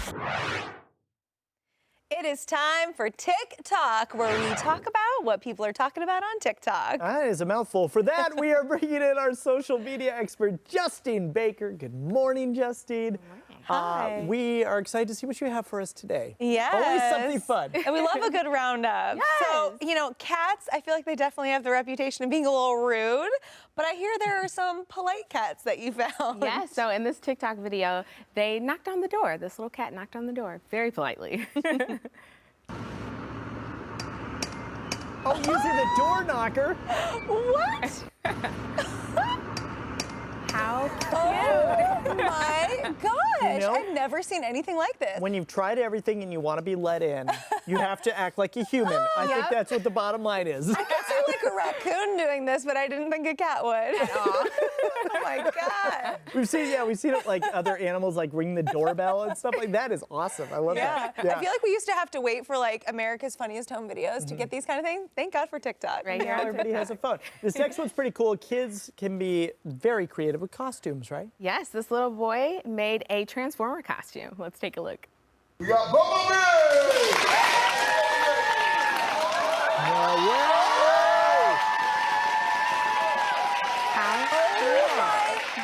Speaker 6: It is time for TikTok, where we talk about what people are talking about on TikTok.
Speaker 7: That is a mouthful. For that, we are bringing in our social media expert, Justine Baker. Good morning, Justine.
Speaker 6: Hi.
Speaker 7: We are excited to see what you have for us today.
Speaker 6: Yes.
Speaker 7: Always something fun.
Speaker 6: And we love a good roundup.
Speaker 13: Yes.
Speaker 6: So, you know, cats, I feel like they definitely have the reputation of being a little rude, but I hear there are some polite cats that you found.
Speaker 13: Yeah, so in this TikTok video, they knocked on the door. This little cat knocked on the door very politely.
Speaker 7: Oh, using the door knocker.
Speaker 6: What?
Speaker 13: How
Speaker 6: Oh my gosh.
Speaker 7: You know,
Speaker 6: I've never seen anything like this.
Speaker 7: when you've tried everything and you want to be let in, you have to act like a human. I think
Speaker 6: Yep.
Speaker 7: that's what the bottom line is.
Speaker 6: I could see like a raccoon doing this, but I didn't think a cat would. Oh my God.
Speaker 7: We've seen it like other animals like ring the doorbell and stuff like that. Is awesome. I love
Speaker 6: Yeah.
Speaker 7: that.
Speaker 6: I feel like we used to have to wait for like America's Funniest Home Videos to get these kind of things. Thank God for TikTok.
Speaker 13: Right here
Speaker 7: Now
Speaker 13: on
Speaker 7: everybody has a phone. This next one's pretty cool. Kids can be very creative with costumes, right?
Speaker 13: Yes, this little boy made a Transformer costume. Let's take a look.
Speaker 11: We got Bumblebee!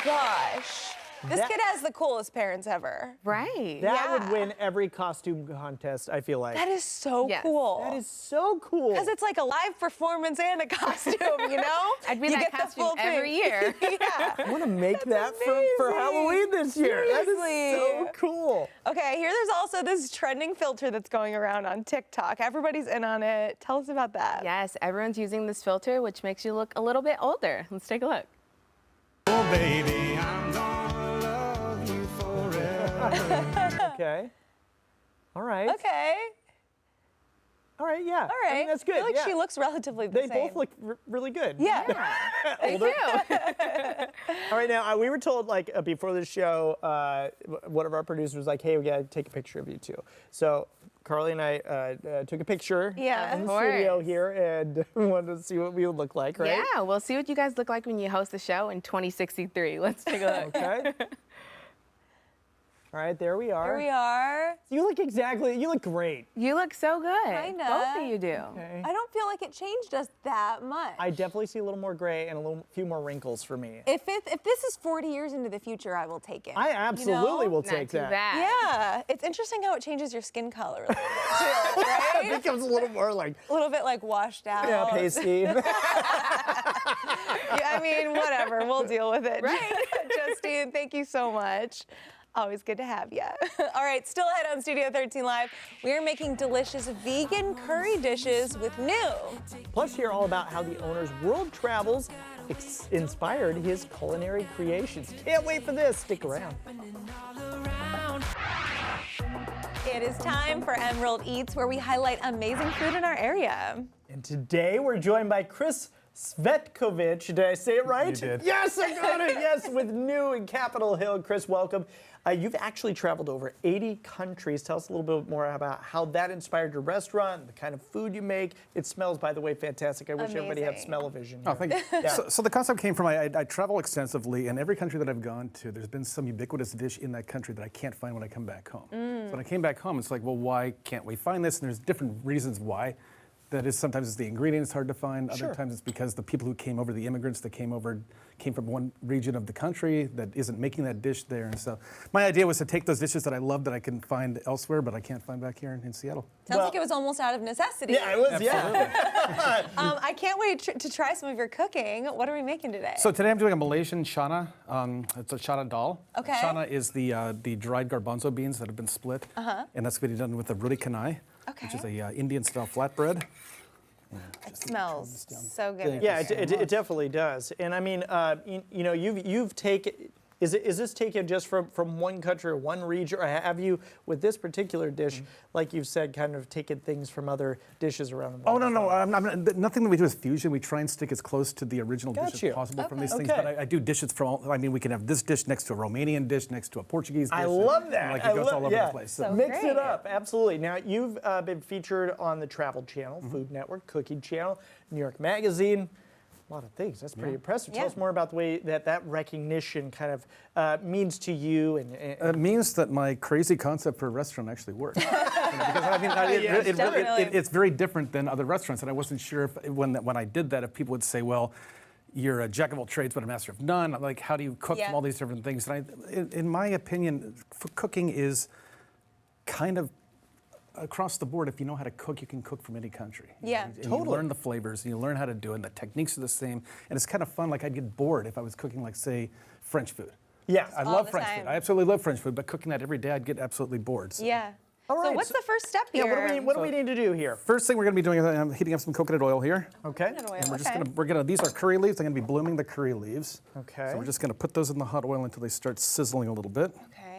Speaker 6: Gosh. This
Speaker 7: That-
Speaker 6: kid has the coolest parents ever.
Speaker 13: Right.
Speaker 7: That would win every costume contest, I feel like.
Speaker 6: That is so
Speaker 13: Yes.
Speaker 6: cool.
Speaker 7: That is so cool.
Speaker 6: Because it's like a live performance and a costume, you know?
Speaker 13: I'd be
Speaker 6: you
Speaker 13: that
Speaker 6: get
Speaker 13: costume
Speaker 6: the full
Speaker 13: every
Speaker 6: thing.
Speaker 13: year.
Speaker 6: Yeah.
Speaker 7: I want to make that for Halloween this year. That is so
Speaker 6: Seriously.
Speaker 7: cool.
Speaker 6: Okay, here there's also this trending filter that's going around on TikTok. Everybody's in on it. Tell us about that.
Speaker 13: Yes, everyone's using this filter, which makes you look a little bit older. Let's take a look.
Speaker 5: Oh, baby, I'm gonna love you forever.
Speaker 7: Okay. All right.
Speaker 6: Okay.
Speaker 7: All right, yeah.
Speaker 6: All right.
Speaker 7: I mean, that's good.
Speaker 6: I feel like
Speaker 7: yeah.
Speaker 6: she looks relatively the
Speaker 7: They
Speaker 6: same.
Speaker 7: both look really good.
Speaker 6: Yeah.
Speaker 13: They do.
Speaker 7: All right, now we were told like before the show, one of our producers was like, "Hey, we gotta take a picture of you two." So Carly and I took a picture
Speaker 6: Yeah.
Speaker 7: in
Speaker 13: Of
Speaker 7: the studio
Speaker 13: course.
Speaker 7: here and wanted to see what we would look like, right?
Speaker 13: Yeah, we'll see what you guys look like when you host the show in 2063. Let's take a look.
Speaker 7: Okay. All right, there we are.
Speaker 6: Here we are.
Speaker 7: You look great.
Speaker 13: You look so good.
Speaker 6: Kinda.
Speaker 13: Both of you do.
Speaker 7: Okay.
Speaker 6: I don't feel like it changed us that much.
Speaker 7: I definitely see a little more gray and a few more wrinkles for me.
Speaker 6: If this is 40 years into the future, I will take it.
Speaker 7: I absolutely will
Speaker 13: Not
Speaker 7: take
Speaker 13: too
Speaker 7: that.
Speaker 13: bad.
Speaker 6: Yeah, it's interesting how it changes your skin color a little bit too, right?
Speaker 7: It becomes a little more like
Speaker 6: A little bit like washed out.
Speaker 7: yeah, pasty.
Speaker 6: Yeah, I mean, whatever. We'll deal with it. Right. Justine, thank you so much. Always good to have you. All right, still ahead on Studio 13 Live, we are making delicious vegan curry dishes with new.
Speaker 7: Plus, hear all about how the owner's world travels inspired his culinary creations. Can't wait for this. Stick around.
Speaker 6: It is time for Emerald Eats, where we highlight amazing food in our area.
Speaker 7: And today we're joined by Chris Svetkovic. Did I say it right?
Speaker 14: You did.
Speaker 7: Yes, I got it. Yes, with new in Capitol Hill. Chris, welcome. You've actually traveled over 80 countries. Tell us a little bit more about how that inspired your restaurant, the kind of food you make. It smells, by the way, fantastic. I wish everybody had smell-o-vision.
Speaker 14: Oh, thank you.
Speaker 7: Yeah.
Speaker 14: So the concept came from, I travel extensively, and every country that I've gone to, there's been some ubiquitous dish in that country that I can't find when I come back home. So when I came back home, it's like, well, why can't we find this? And there's different reasons why. That is, sometimes it's the ingredients hard to find. Other times it's because the people who came over, the immigrants that came over, came from one region of the country that isn't making that dish there. And so my idea was to take those dishes that I love that I can find elsewhere, but I can't find back here in Seattle.
Speaker 6: Sounds like it was almost out of necessity.
Speaker 7: Yeah, it was,
Speaker 6: I can't wait to try some of your cooking. What are we making today?
Speaker 14: So today I'm doing a Malaysian chana. It's a chana dal.
Speaker 6: Okay.
Speaker 14: Chana is the dried garbanzo beans that have been split. And that's going to be done with a rudi kanai, which is a Indian-style flatbread.
Speaker 6: It smells so good.
Speaker 7: Yeah, it definitely does. And I mean, you know, you've taken. Is this taken just from one country or one region, or have you, with this particular dish, like you've said, kind of taken things from other dishes around the world?
Speaker 14: Oh, no. Nothing that we do is fusion. We try and stick as close to the original dish as possible from these things. But I do dishes from all, I mean, we can have this dish next to a Romanian dish, next to a Portuguese dish.
Speaker 7: I love that.
Speaker 14: Like it goes all over the place.
Speaker 6: So
Speaker 7: mix it up, absolutely. Now, you've been featured on the Travel Channel, Food Network, Cooking Channel, New York Magazine. A lot of things. That's pretty impressive. Tell us more about the way that recognition kind of means to you.
Speaker 14: It means that my crazy concept for a restaurant actually works. Because I mean, it's very different than other restaurants, and I wasn't sure if, when I did that, if people would say, well, you're a jack of all trades but a master of none. Like, how do you cook from all these different things? And in my opinion, cooking is kind of across the board. If you know how to cook, you can cook from any country.
Speaker 6: Yeah,
Speaker 14: totally. You learn the flavors, and you learn how to do it, and the techniques are the same. And it's kind of fun. Like, I'd get bored if I was cooking, like, say, French food.
Speaker 7: Yeah,
Speaker 14: I love French food. I absolutely love French food, but cooking that every day, I'd get absolutely bored. So.
Speaker 6: Yeah.
Speaker 7: All right.
Speaker 6: So what's the first step here?
Speaker 7: Yeah, what do we need to do here?
Speaker 14: First thing we're going to be doing is I'm heating up some coconut oil here.
Speaker 7: Okay.
Speaker 14: And we're just going to, these are curry leaves. I'm going to be blooming the curry leaves.
Speaker 7: Okay.
Speaker 14: So we're just going to put those in the hot oil until they start sizzling a little bit.
Speaker 6: Okay.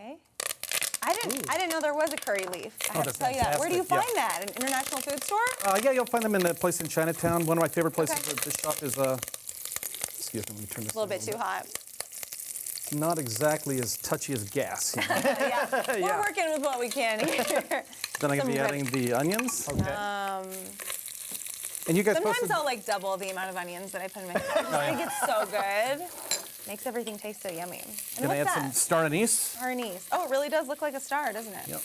Speaker 6: I didn't know there was a curry leaf. I have to tell you that. Where do you find that? An international food store?
Speaker 14: Yeah, you'll find them in a place in Chinatown. One of my favorite places for this shop is, excuse me, let me turn this
Speaker 6: a little bit too hot.
Speaker 14: Not exactly as touchy as gas. You know?
Speaker 6: We're working with what we can here.
Speaker 14: Then I'm going to be adding the onions.
Speaker 7: Okay.
Speaker 14: And you guys
Speaker 6: sometimes I'll like double the amount of onions that I put in my food. I think it's so good. Makes everything taste so yummy. And
Speaker 14: Gonna add some star anise.
Speaker 6: Star anise. Oh, it really does look like a star, doesn't it?
Speaker 14: Yep.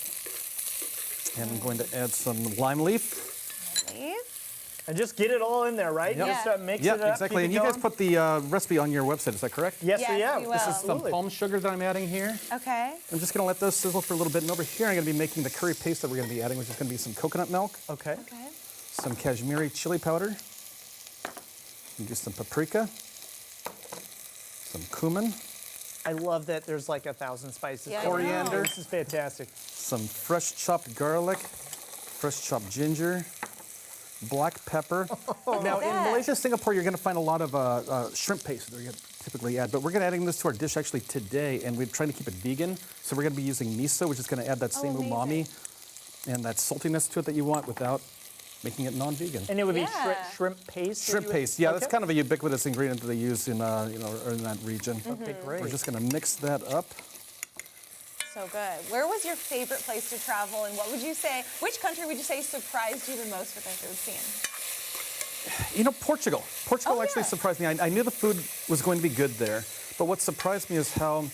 Speaker 14: And I'm going to add some lime leaf.
Speaker 6: Lime leaf.
Speaker 7: And just get it all in there, right?
Speaker 14: Yep.
Speaker 7: Just mix it up.
Speaker 14: Yeah, exactly. And you guys put the recipe on your website, is that correct?
Speaker 7: Yes,
Speaker 6: we will.
Speaker 14: This is some palm sugar that I'm adding here.
Speaker 6: Okay.
Speaker 14: I'm just going to let those sizzle for a little bit. And over here, I'm going to be making the curry paste that we're going to be adding, which is going to be some coconut milk.
Speaker 7: Okay.
Speaker 14: Some Kashmiri chili powder. And just some paprika. Some cumin.
Speaker 7: I love that there's like 1,000 spices.
Speaker 6: Yeah,
Speaker 14: coriander.
Speaker 7: This is fantastic.
Speaker 14: Some fresh chopped garlic. Fresh chopped ginger. Black pepper. Now, in Malaysia, Singapore, you're going to find a lot of shrimp paste that you're going to typically add. But we're going to adding this to our dish actually today, and we're trying to keep it vegan. So we're going to be using miso, which is going to add that same umami and that saltiness to it that you want without making it non-vegan.
Speaker 7: And it would be shrimp paste?
Speaker 14: Shrimp paste, yeah, that's kind of a ubiquitous ingredient that they use in, in that region.
Speaker 7: Okay, great.
Speaker 14: We're just going to mix that up.
Speaker 6: So good. Where was your favorite place to travel, and what would you say, which country would you say surprised you the most with their food scene?
Speaker 14: You know, Portugal. Portugal actually surprised me. I knew the food was going to be good there, but what surprised me is how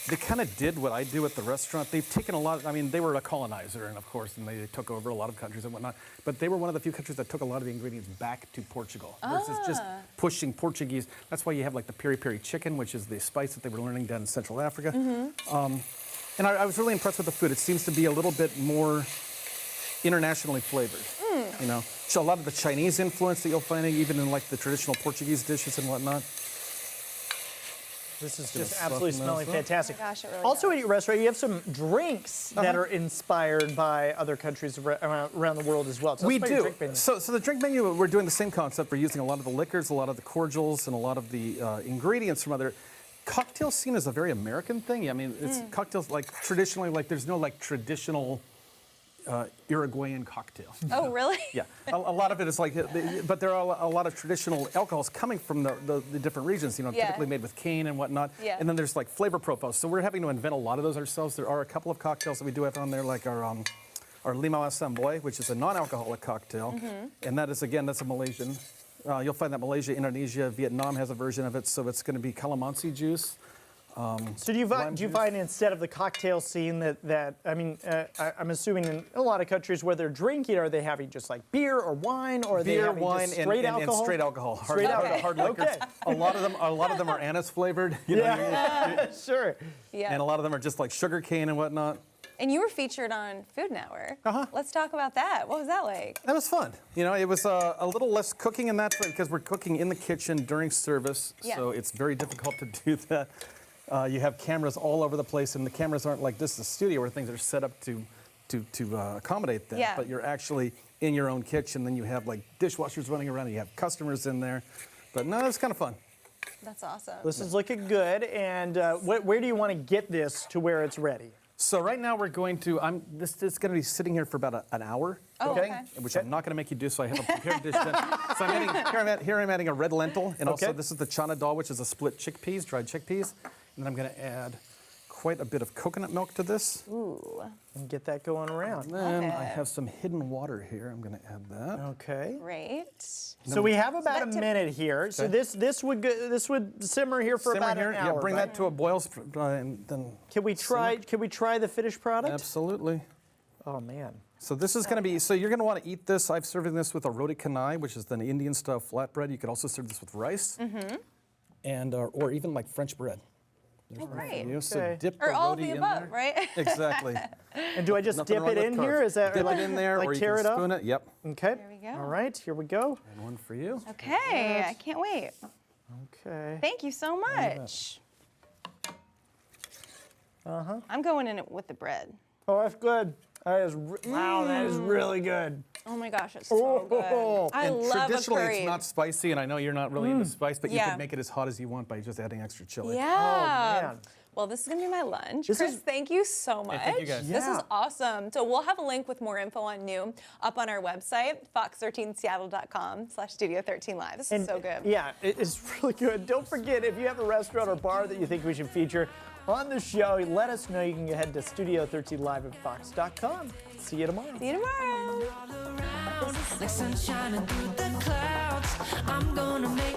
Speaker 14: they kind of did what I do at the restaurant. They've taken a lot, I mean, they were a colonizer, and of course, and they took over a lot of countries and whatnot, but they were one of the few countries that took a lot of the ingredients back to Portugal versus just pushing Portuguese. That's why you have like the peri-peri chicken, which is the spice that they were learning down in Central Africa. And I was really impressed with the food. It seems to be a little bit more internationally flavored. You know, so a lot of the Chinese influence that you'll find even in like the traditional Portuguese dishes and whatnot.
Speaker 7: This is just absolutely smelling fantastic.
Speaker 6: Oh gosh, it really
Speaker 7: also
Speaker 6: does.
Speaker 7: at your restaurant, you have some drinks that are inspired by other countries around the world as well. Tell us
Speaker 14: We
Speaker 7: about your
Speaker 14: do.
Speaker 7: drink menu.
Speaker 14: So the drink menu, we're doing the same concept. We're using a lot of the liquors, a lot of the cordials, and a lot of the ingredients from other. Cocktail scene is a very American thing. I mean, it's cocktails like traditionally, like there's no like traditional Uruguayan cocktail.
Speaker 6: Oh, really?
Speaker 14: Yeah, a lot of it is like, but there are a lot of traditional alcohols coming from the different regions, you know,
Speaker 6: Yeah.
Speaker 14: typically made with cane and whatnot.
Speaker 6: Yeah.
Speaker 14: And then there's like flavor profiles. So we're having to invent a lot of those ourselves. There are a couple of cocktails that we do have on there, like our Limau Assembly, which is a non-alcoholic cocktail. And that is, again, that's a Malaysian. You'll find that Malaysia, Indonesia, Vietnam has a version of it. So it's going to be calamansi juice.
Speaker 7: So do you find instead of the cocktail scene I'm assuming in a lot of countries where they're drinking, are they having just like beer or wine, or are they
Speaker 14: Beer,
Speaker 7: having
Speaker 14: wine,
Speaker 7: just straight alcohol?
Speaker 14: and straight alcohol. Hard liquors.
Speaker 7: Okay.
Speaker 14: A lot of them are anise flavored. You know,
Speaker 7: Sure.
Speaker 6: Yeah.
Speaker 14: And a lot of them are just like sugar cane and whatnot.
Speaker 6: And you were featured on Food Network. Let's talk about that. What was that like?
Speaker 14: That was fun. You know, it was a little less cooking in that because we're cooking in the kitchen during service, so it's very difficult to do that. You have cameras all over the place, and the cameras aren't like this is a studio where things are set up to accommodate that.
Speaker 6: Yeah.
Speaker 14: But you're actually in your own kitchen. Then you have like dishwashers running around, and you have customers in there. But no, it's kind of fun.
Speaker 6: That's awesome.
Speaker 7: This is looking good. And where do you want to get this to where it's ready?
Speaker 14: So right now we're going to, this is going to be sitting here for about an hour.
Speaker 6: Oh, okay.
Speaker 14: Which I'm not going to make you do, so I have a prepared dish done. So here I'm adding a red lentil, and also this is the chana dal, which is a split chickpeas, dried chickpeas. And then I'm going to add quite a bit of coconut milk to this.
Speaker 6: Ooh.
Speaker 7: And get that going around.
Speaker 14: And then I have some hidden water here. I'm going to add that.
Speaker 7: Okay.
Speaker 6: Great.
Speaker 7: So we have about a minute here. So this would simmer here for about an hour.
Speaker 14: Yeah, bring that to a boil, and then.
Speaker 7: Can we try the finished product?
Speaker 14: Absolutely.
Speaker 7: Oh man.
Speaker 14: So this is going to be. So you're going to want to eat this. I'm serving this with a roti canai, which is the Indian style flatbread. You could also serve this with rice, and or even like French bread.
Speaker 6: Oh, great.
Speaker 14: So dip
Speaker 6: Or
Speaker 14: the
Speaker 6: all of
Speaker 14: roti
Speaker 6: the
Speaker 14: in
Speaker 6: above,
Speaker 14: there.
Speaker 6: right?
Speaker 14: Exactly.
Speaker 7: And do I just dip it in here? Is that
Speaker 14: dip
Speaker 7: like,
Speaker 14: it in there,
Speaker 7: like
Speaker 14: or you
Speaker 7: tear
Speaker 14: can
Speaker 7: it up?
Speaker 14: spoon it? Yep.
Speaker 7: Okay.
Speaker 6: There we go.
Speaker 7: All right, here we go.
Speaker 14: And one for you.
Speaker 6: Okay, I can't wait.
Speaker 7: Okay.
Speaker 6: Thank you so much. I'm going in it with the bread.
Speaker 7: Oh, that's good. That is wow, that is really good.
Speaker 6: Oh my gosh, it's so good. I
Speaker 14: And
Speaker 6: love a
Speaker 14: traditionally,
Speaker 6: curry.
Speaker 14: it's not spicy, and I know you're not really into spice, but you can make it as hot as you want by just adding extra chili.
Speaker 6: Yeah.
Speaker 7: Oh, man.
Speaker 6: Well, this is going to be my lunch.
Speaker 7: This
Speaker 6: Chris,
Speaker 7: is-
Speaker 6: thank you so much.
Speaker 14: thank you guys.
Speaker 6: This is
Speaker 7: Yeah.
Speaker 6: awesome. So we'll have a link with more info on New up on our website, fox13seattle.com/studio13live. This is so good.
Speaker 7: Yeah, it is really good. Don't forget, if you have a restaurant or bar that you think we should feature on the show, let us know. You can head to Studio 13 Live at fox.com. See you tomorrow.
Speaker 6: See you tomorrow.
Speaker 5: Like sunshine through the clouds. I'm gonna make